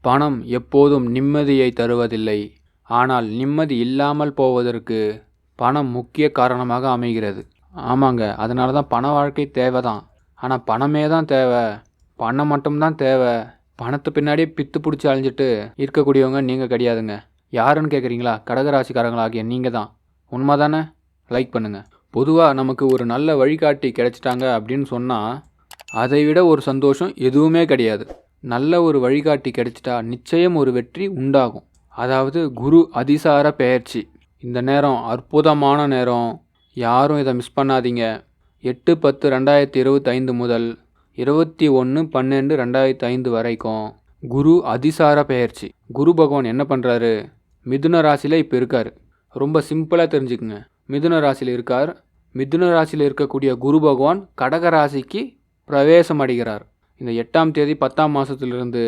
பணம் எப்போதும் நிம்மதியை தருவதில்லை. ஆனால் நிம்மதி இல்லாமல் போவதற்கு பணம் முக்கிய காரணமாக அமைகிறது. ஆமாங்க, அதனால தான் பண வாழ்க்கை தேவை தான். ஆனால் பணமே தான் தேவை, பணம் மட்டும்தான் தேவை, பணத்து பின்னாடியே பித்து பிடிச்சி அழிஞ்சிட்டு இருக்கக்கூடியவங்க நீங்கள் கிடையாதுங்க. யாருன்னு கேட்குறீங்களா? கடகராசிக்காரங்களாகிய நீங்கள் தான். உண்மை தானே? லைக் பண்ணுங்கள். பொதுவாக நமக்கு ஒரு நல்ல வழிகாட்டி கிடைச்சிட்டாங்க அப்படின்னு சொன்னால் அதை விட ஒரு சந்தோஷம் எதுவுமே கிடையாது. நல்ல ஒரு வழிகாட்டி கிடைச்சிட்டா நிச்சயம் ஒரு வெற்றி உண்டாகும். அதாவது குரு அதிசார பெயர்ச்சி. இந்த நேரம் அற்புதமான நேரம், யாரும் இதை மிஸ் பண்ணாதீங்க. 8/10/2025 முதல் 21/12/2005 வரைக்கும் குரு அதிசார பெயர்ச்சி. குரு பகவான் என்ன பண்ணுறாரு? மிதுன ராசியில் இப்போ இருக்கார். ரொம்ப சிம்பிளாக தெரிஞ்சுக்குங்க. மிதுன ராசியில் இருக்கார். மிதுன ராசியில் இருக்கக்கூடிய குரு பகவான் கடக ராசிக்கு பிரவேசம் அடைகிறார். இந்த 8ஆம் தேதி 10ஆம் மாதத்திலிருந்து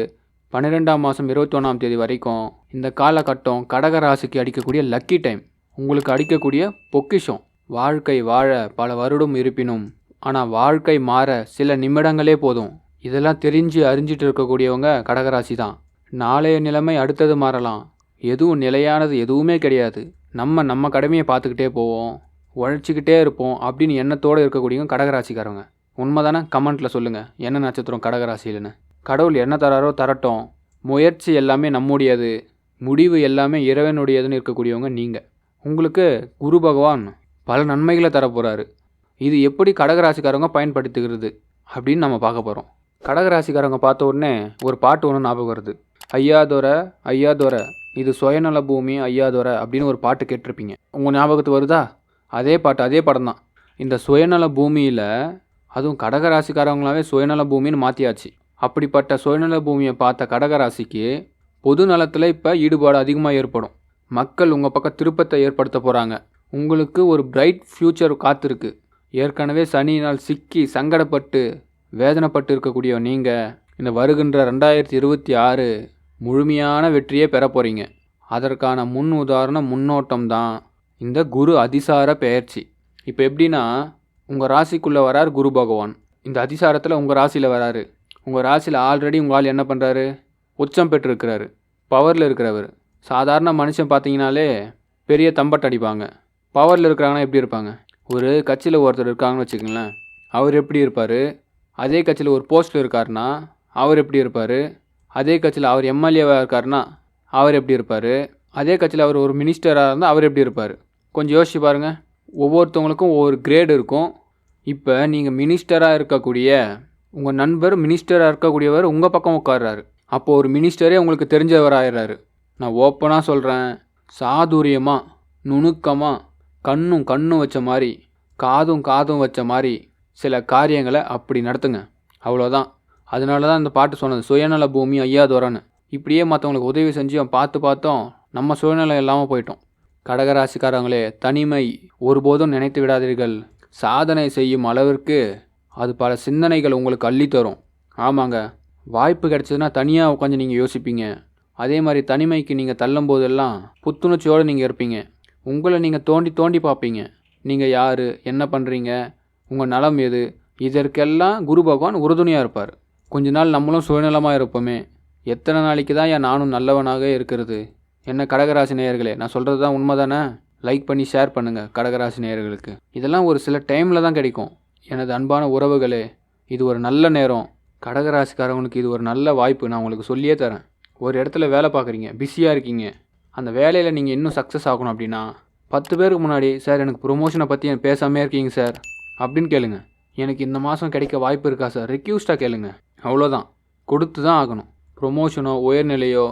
12ஆம் மாதம் 21ஆம் தேதி வரைக்கும் இந்த காலகட்டம் கடக ராசிக்கு அடிக்கக்கூடிய லக்கி டைம். உங்களுக்கு அடிக்கக்கூடிய பொக்கிஷம். வாழ்க்கை வாழ பல வருடம் இருப்பினும் ஆனால் வாழ்க்கை மாற சில நிமிடங்களே போதும். இதெல்லாம் தெரிஞ்சு அறிஞ்சிட்டு இருக்கக்கூடியவங்க கடகராசி தான். நாளைய நிலைமை அடுத்தது மாறலாம். எதுவும் நிலையானது எதுவுமே கிடையாது. நம்ம கடமையை பார்த்துக்கிட்டே போவோம், உழைச்சிக்கிட்டே இருப்போம் அப்படின்னு எண்ணத்தோடு இருக்கக்கூடியவங்க கடகராசிக்காரவங்க. உண்மை தானே? கமெண்ட்டில் சொல்லுங்கள் என்ன நட்சத்திரம் கடகராசியில்னு. கடவுள் என்ன தராரோ தரட்டும். முயற்சி எல்லாமே நம்முடையது, முடிவு எல்லாமே இறைவனுடையதுன்னு இருக்கக்கூடியவங்க நீங்கள். உங்களுக்கு குரு பகவான் பல நன்மைகளை தரப்போகிறாரு. இது எப்படி கடகராசிக்காரவங்க பயன்படுத்துகிறது அப்படின்னு நம்ம பார்க்க போகிறோம். கடகராசிக்காரவங்க பார்த்த உடனே ஒரு பாட்டு ஒன்று ஞாபகம் வருது. ஐயாதொரை ஐயாதொரை இது சுயநல பூமி ஐயாதொரை அப்படின்னு ஒரு பாட்டு கேட்டிருப்பீங்க. உங்கள் ஞாபகத்துக்கு வருதா? அதே பாட்டு, அதே படம் தான். இந்த சுயநல பூமியில் அதுவும் கடகராசிக்காரவங்களாவே சுயநல பூமின்னு மாற்றியாச்சு. அப்படிப்பட்ட சுயநல பூமியை பார்த்த கடகராசிக்கு பொது நலத்தில் இப்போ ஈடுபாடு அதிகமாக ஏற்படும். மக்கள் உங்கள் பக்கம் திருப்பத்தை ஏற்படுத்த போகிறாங்க. உங்களுக்கு ஒரு பிரைட் ஃப்யூச்சர் காத்திருக்கு. ஏற்கனவே சனியினால் சிக்கி சங்கடப்பட்டு வேதனைப்பட்டு இருக்கக்கூடிய நீங்கள் இந்த வருகின்ற 2026 முழுமையான வெற்றியே பெற போகிறீங்க. அதற்கான முன் உதாரணம் முன்னோட்டம் தான் இந்த குரு அதிசார பெயர்ச்சி. இப்போ எப்படின்னா, உங்கள் ராசிக்குள்ளே வரார் குரு பகவான். இந்த அதிசாரத்தில் உங்கள் ராசியில் வராரு. உங்கள் ராசியில் ஆல்ரெடி உங்கள் ஆள் என்ன பண்ணுறாரு? உச்சம் பெற்றிருக்கிறாரு, பவரில் இருக்கிறவர். சாதாரண மனுஷன் பார்த்தீங்கனாலே பெரிய தம்பட்டு அடிப்பாங்க. பவரில் இருக்கிறாங்கன்னா எப்படி இருப்பாங்க? ஒரு கட்சியில் ஒருத்தர் இருக்காங்கன்னு வச்சுக்கோங்களேன், அவர் எப்படி இருப்பார்? அதே கட்சியில் ஒரு போஸ்ட்டில் இருக்காருன்னா அவர் எப்படி இருப்பார்? அதே கட்சியில் அவர் எம்எல்ஏவாக இருக்காருன்னா அவர் எப்படி இருப்பார்? அதே கட்சியில் அவர் ஒரு மினிஸ்டராக இருந்தால் அவர் எப்படி இருப்பார்? கொஞ்சம் யோசிச்சு பாருங்கள். ஒவ்வொருத்தவங்களுக்கும் ஒவ்வொரு கிரேடு இருக்கும். இப்போ நீங்கள் மினிஸ்டராக இருக்கக்கூடிய உங்கள் நண்பர் மினிஸ்டராக இருக்கக்கூடியவர் உங்கள் பக்கம் உட்கார்றாரு. அப்போது ஒரு மினிஸ்டரே உங்களுக்கு தெரிஞ்சவர் ஆயிடுறாரு. நான் ஓப்பனாக சொல்கிறேன், சாதுரியமாக நுணுக்கமாக கண்ணும் வச்ச மாதிரி காதும் வச்ச மாதிரி சில காரியங்களை அப்படி நடத்துங்க. அவ்வளோதான். அதனால தான் இந்த பாட்டு சொன்னது, சுயநல பூமி ஐயாதொரைன்னு. இப்படியே மற்றவங்களுக்கு உதவி செஞ்சு பார்த்தோம் நம்ம சுயநலம் இல்லாமல் போயிட்டோம். கடகராசிக்காரங்களே, தனிமை ஒருபோதும் நினைத்து விடாதீர்கள். சாதனை செய்யும் அளவிற்கு அது பல சிந்தனைகள் உங்களுக்கு அள்ளித்தரும். ஆமாங்க, வாய்ப்பு கிடைச்சதுன்னா தனியாக உட்காந்து நீங்கள் யோசிப்பீங்க. அதே மாதிரி தனிமைக்கு நீங்கள் தள்ளும் போதெல்லாம் புத்துணர்ச்சியோடு நீங்கள் இருப்பீங்க. உங்களை நீங்கள் தோண்டி பார்ப்பீங்க. நீங்கள் யார், என்ன பண்ணுறீங்க, உங்கள் நலம் எது, இதற்கெல்லாம் குரு பகவான் உறுதுணையாக இருப்பார். கொஞ்ச நாள் நம்மளும் சுயநலமாக இருப்போமே, எத்தனை நாளைக்கு தான் நானும் நல்லவனாக இருக்கிறது? என்ன கடகராசி நேயர்களே, நான் சொல்கிறது தான் உண்மை தானே? லைக் பண்ணி ஷேர் பண்ணுங்கள் கடகராசி நேயர்களுக்கு. இதெல்லாம் ஒரு சில டைமில் தான் கிடைக்கும். எனது அன்பான உறவுகளே, இது ஒரு நல்ல நேரம். கடகராசிக்காரவங்களுக்கு இது ஒரு நல்ல வாய்ப்பு. நான் உங்களுக்கு சொல்லியே தரேன். ஒரு இடத்துல வேலை பார்க்குறீங்க, பிஸியாக இருக்கீங்க. அந்த வேலையில் நீங்கள் இன்னும் சக்ஸஸ் ஆகணும் அப்படின்னா 10 பேருக்கு முன்னாடி, சார் எனக்கு ப்ரொமோஷனை பற்றி பேசாமே இருக்கீங்க சார் அப்படின்னு கேளுங்க. எனக்கு இந்த மாதம் கிடைக்க வாய்ப்பு இருக்கா சார், ரெக்யூஸ்டாக கேளுங்க. அவ்வளோதான், கொடுத்து தான் ஆகணும். ப்ரொமோஷனோ உயர்நிலையோ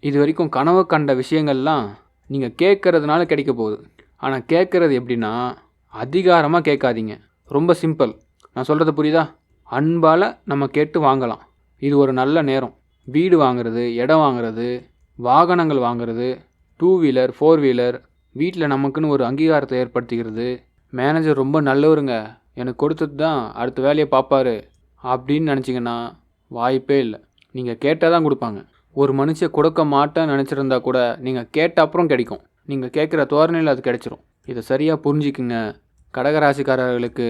இது வரைக்கும் கனவு கண்ட விஷயங்கள்லாம் நீங்கள் கேட்குறதுனால கிடைக்க போகுது. ஆனால் கேட்குறது எப்படின்னா, அதிகாரமாக கேட்காதீங்க. ரொம்ப சிம்பிள். நான் சொல்கிறது புரியுதா? அன்பால் நம்ம கேட்டு வாங்கலாம். இது ஒரு நல்ல நேரம். வீடு வாங்குறது, இடம் வாங்குறது, வாகனங்கள் வாங்குறது, 2 வீலர் 4 வீலர், வீட்டில் நமக்குன்னு ஒரு அங்கீகாரத்தை ஏற்படுத்திக்கிறது. மேனேஜர் ரொம்ப நல்லவருங்க, எனக்கு கொடுத்தது தான் அடுத்த வேலையை பார்ப்பாரு அப்படின்னு நினச்சிங்கன்னா வாய்ப்பே இல்லை. நீங்கள் கேட்டால் தான் கொடுப்பாங்க. ஒரு மனுஷன் கொடுக்க மாட்டேன்னு நினச்சிருந்தா கூட நீங்கள் கேட்ட அப்புறம் கிடைக்கும். நீங்கள் கேட்குற தோரணையில் அது கிடைச்சிரும். இதை சரியாக புரிஞ்சிக்குங்க. கடகராசிக்காரர்களுக்கு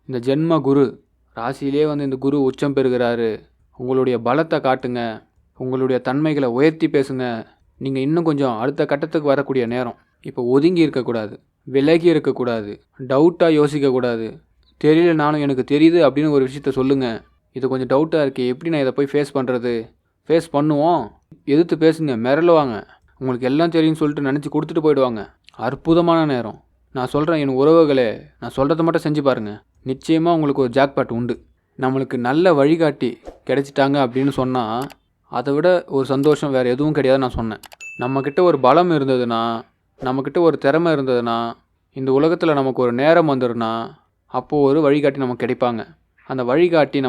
இந்த ஜென்ம குரு ராசியிலே இந்த குரு உச்சம் பெறுகிறாரு. உங்களுடைய பலத்தை காட்டுங்க. உங்களுடைய தன்மைகளை உயர்த்தி பேசுங்க. நீங்கள் இன்னும் கொஞ்சம் அடுத்த கட்டத்துக்கு வரக்கூடிய நேரம். இப்போ ஒதுங்கி இருக்கக்கூடாது, விலகி இருக்கக்கூடாது, டவுட்டாக யோசிக்கக்கூடாது. தெரியலனாலும் எனக்கு தெரியுது அப்படின்னு ஒரு விஷயத்த சொல்லுங்கள். இது கொஞ்சம் டவுட்டாக இருக்கே, எப்படி நான் இதை போய் ஃபேஸ் பண்ணுறது? ஃபேஸ் பண்ணுவோம். எதிர்த்து பேசுங்க, மிரளுவாங்க. உங்களுக்கு எல்லாம் தெரியும்னு சொல்லிட்டு நினச்சி கொடுத்துட்டு போயிடுவாங்க. அற்புதமான நேரம். நான் சொல்கிறேன் என் உறவுகளே, நான் சொல்கிறத மட்டும் செஞ்சு பாருங்கள். நிச்சயமாக உங்களுக்கு ஒரு ஜாக்பாட் உண்டு. நம்மளுக்கு நல்ல வழிகாட்டி கிடைச்சிட்டாங்க அப்படின்னு சொன்னால் அதை விட ஒரு சந்தோஷம் வேறு எதுவும் கிடையாதுன்னு நான் சொன்னேன். நம்மக்கிட்ட ஒரு பலம் இருந்ததுன்னா, நம்மக்கிட்ட ஒரு திறமை இருந்ததுன்னா, இந்த உலகத்தில் நமக்கு ஒரு நேரம் வந்துடுனா அப்போது ஒரு வழிகாட்டி நமக்கு கிடைப்பாங்க. அந்த வழிகாட்டி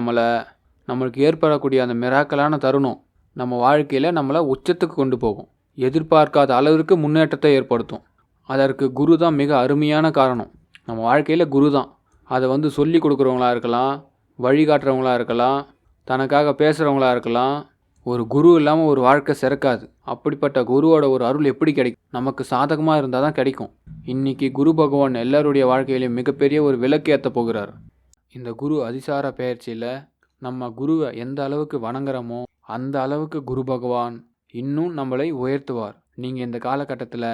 நம்மளுக்கு ஏற்படக்கூடிய அந்த மிராக்கலான தருணம் நம்ம வாழ்க்கையில் நம்மளை உச்சத்துக்கு கொண்டு போகும். எதிர்பார்க்காத அளவிற்கு முன்னேற்றத்தை ஏற்படுத்தும். அதற்கு குரு தான் மிக அருமையான காரணம். நம்ம வாழ்க்கையில் குரு தான். அதை சொல்லி கொடுக்குறவங்களா இருக்கலாம், வழிகாட்டுறவங்களா இருக்கலாம், தனக்காக பேசுகிறவங்களா இருக்கலாம். ஒரு குரு இல்லாமல் ஒரு வாழ்க்கை சிறக்காது. அப்படிப்பட்ட குருவோட ஒரு அருள் எப்படி கிடைக்கும்? நமக்கு சாதகமாக இருந்தால் தான் கிடைக்கும். இன்றைக்கி குரு பகவான் எல்லாருடைய வாழ்க்கையிலையும் மிகப்பெரிய ஒரு விளக்கு ஏற்ற போகிறார். இந்த குரு அதிசார பெயர்ச்சியில் நம்ம குருவை எந்த அளவுக்கு வணங்குறோமோ அந்த அளவுக்கு குரு பகவான் இன்னும் நம்மளை உயர்த்துவார். நீங்கள் இந்த காலகட்டத்தில்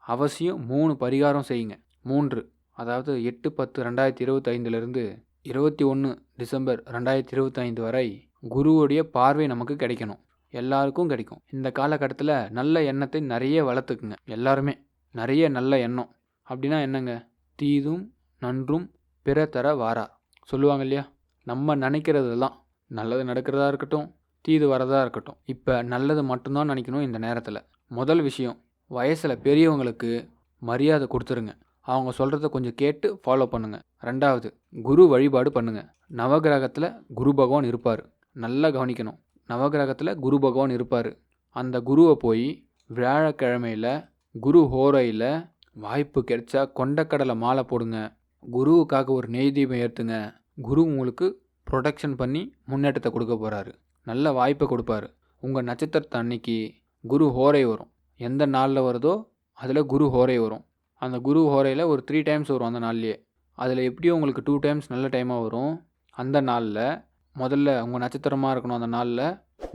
அவசியம் 3 பரிகாரம் செய்யுங்க. 3, அதாவது 8/10/2025 21 டிசம்பர் 2025 வரை குருவுடைய பார்வை நமக்கு கிடைக்கணும். எல்லாருக்கும் கிடைக்கும். இந்த காலகட்டத்தில் நல்ல எண்ணத்தை நிறைய வளர்த்துக்குங்க. எல்லாருமே நிறைய நல்ல எண்ணம். அப்படின்னா என்னங்க? தீதும் நன்றும் பிற தர வாரா சொல்லுவாங்க இல்லையா? நம்ம நினைக்கிறதெல்லாம் நல்லது நடக்கிறதா இருக்கட்டும், தீது வரதா இருக்கட்டும், இப்போ நல்லது மட்டும்தான் நினைக்கணும். இந்த நேரத்தில் முதல் விஷயம், வயசில் பெரியவங்களுக்கு மரியாதை கொடுத்துருங்க. அவங்க சொல்கிறத கொஞ்சம் கேட்டு ஃபாலோ பண்ணுங்கள். 2வது, குரு வழிபாடு பண்ணுங்கள். நவகிரகத்தில் குரு பகவான் இருப்பார். நல்லா கவனிக்கணும். நவகிரகத்தில் குரு பகவான் இருப்பார். அந்த குருவை போய் வியாழக்கிழமையில் குரு ஹோரையில் வாய்ப்பு கிடைச்சா கொண்டக்கடலை மாலை போடுங்க. குருவுக்காக ஒரு நெய் தீபம் ஏற்றுங்க. குரு உங்களுக்கு ப்ரொடெக்ஷன் பண்ணி முன்னேற்றத்தை கொடுக்க போகிறாரு. நல்ல வாய்ப்பை கொடுப்பாரு. உங்கள் நட்சத்திரத்தை அன்னைக்கு குரு ஹோரை வரும். எந்த நாளில் வருதோ அதில் குரு ஹோரை வரும். அந்த குரு ஹோரையில் ஒரு 3 டைம்ஸ் வரும் அந்த நாள்லேயே. அதில் எப்படியும் உங்களுக்கு 2 டைம்ஸ் நல்ல டைமாக வரும். அந்த நாளில் முதல்ல உங்கள் நட்சத்திரமாக இருக்கணும். அந்த நாளில்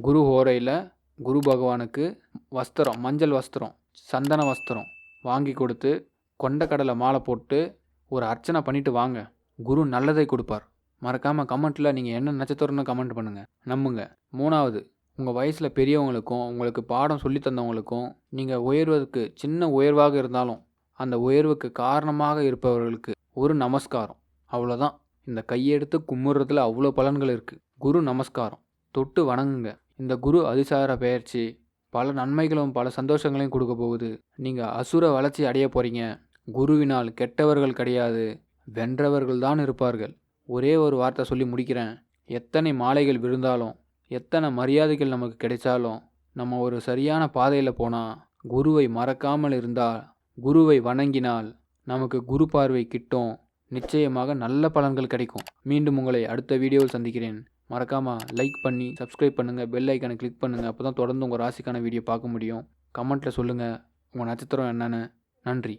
குரு ஹோரையில் குரு பகவானுக்கு வஸ்திரம், மஞ்சள் வஸ்திரம், சந்தன வஸ்திரம் வாங்கி கொடுத்து கொண்டக்கடலை மாலை போட்டு ஒரு அர்ச்சனை பண்ணிவிட்டு வாங்க. குரு நல்லதை கொடுப்பார். மறக்காமல் கமெண்ட்டில் நீங்கள் என்ன நட்சத்திரம்னு கமெண்ட் பண்ணுங்கள். நம்புங்க. 3வது, உங்கள் வயசில் பெரியவங்களுக்கும் உங்களுக்கு பாடம் சொல்லி தந்தவங்களுக்கும் நீங்கள் உயர்வதற்கு சின்ன உயர்வாக இருந்தாலும் அந்த உயர்வுக்கு காரணமாக இருப்பவர்களுக்கு ஒரு நமஸ்காரம். அவ்வளோதான். இந்த கையெடுத்து கும்பிட்றதுல அவ்வளோ பலன்கள் இருக்குது. குரு நமஸ்காரம் தொட்டு வணங்குங்க. இந்த குரு அதிசார பெயர்ச்சி பல நன்மைகளும் பல சந்தோஷங்களையும் கொடுக்க போகுது. நீங்கள் அசுர வளர்ச்சி அடைய போகிறீங்க. குருவினால் கெட்டவர்கள் கிடையாது, வென்றவர்கள் தான் இருப்பார்கள். ஒரே ஒரு வார்த்தை சொல்லி முடிக்கிறேன். எத்தனை மாலைகள் விழுந்தாலும், எத்தனை மரியாதைகள் நமக்கு கிடைச்சாலும், நம்ம ஒரு சரியான பாதையில் போனால், குருவை மறக்காமல் இருந்தால், குருவை வணங்கினால் நமக்கு குரு பார்வை கிட்டும். நிச்சயமாக நல்ல பலன்கள் கிடைக்கும். மீண்டும் உங்களை அடுத்த வீடியோவில் சந்திக்கிறேன். மறக்காமல் லைக் பண்ணி சப்ஸ்கிரைப் பண்ணுங்கள், பெல் ஐக்கானை கிளிக் பண்ணுங்கள். அப்போ தான் தொடர்ந்து உங்கள் ராசிக்கான வீடியோ பார்க்க முடியும். கமெண்ட்டில் சொல்லுங்கள் உங்கள் நட்சத்திரம் என்னென்னு. நன்றி.